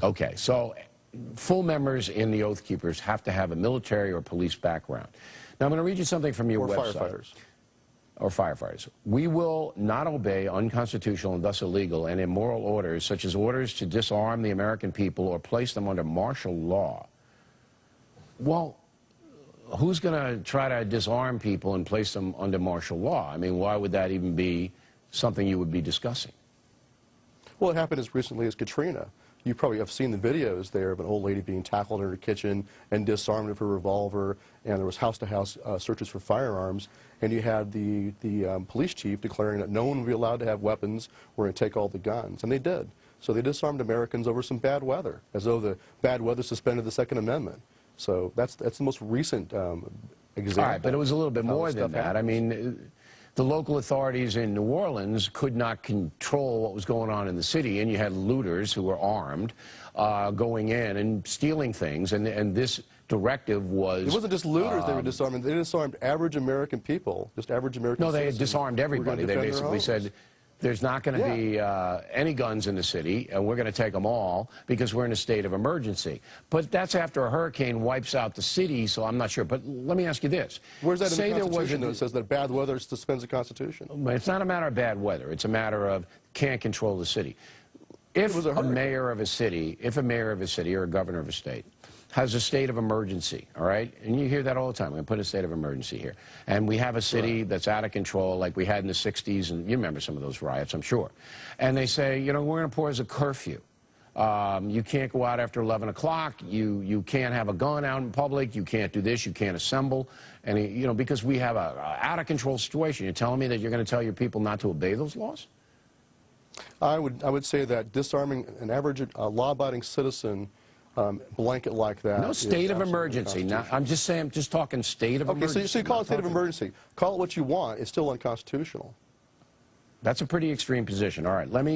Okay, so full members in the Oathkeepers have to have a military or police background. Now, I'm going to read you something from your website. Firefighters. Or firefighters. We will not obey unconstitutional and thus illegal and immoral orders, such as orders to disarm the American people or place them under martial law. Well, who's going to try to disarm people and place them under martial law? I mean, why would that even be something you would be discussing? Well, it happened as recently as Katrina. You probably have seen the videos there of an old lady being tackled in her kitchen and disarmed of her revolver, and there was house-to-house searches for firearms, and you had the police chief declaring that no one would be allowed to have weapons, we're going to take all the guns, and they did. So they disarmed Americans over some bad weather, as though the bad weather suspended the Second Amendment. So that's the most recent example. All right, but it was a little bit more than that. I mean, the local authorities in New Orleans could not control what was going on in the city, and you had looters who were armed going in and stealing things, and this directive was... It wasn't just looters they were disarming. They disarmed average American people, just average American citizens. No, they had disarmed everybody. They basically said, there's not going to be any guns in the city, and we're going to take them all because we're in a state of emergency. But that's after a hurricane wipes out the city, so I'm not sure. But let me ask you this. Where's that in the Constitution, though? It says that bad weather suspends the Constitution. It's not a matter of bad weather. It's a matter of can't control the city. If a mayor of a city or a governor of a state has a state of emergency, all right? And you hear that all the time. We're going to put a state of emergency here. And we have a city that's out of control like we had in the 60s, and you remember some of those riots, I'm sure. And they say, you know, we're going to impose a curfew. You can't go out after 11 o'clock. You can't have a gun out in public. You can't do this. You can't assemble. And, you know, because we have a out-of-control situation. You're telling me that you're going to tell your people not to obey those laws? I would say that disarming an average law-abiding citizen blanket like that. No state of emergency. Now, I'm just saying, I'm just talking state of emergency. Okay, so you call it state of emergency. Call it what you want. It's still unconstitutional. That's a pretty extreme position. All right, let me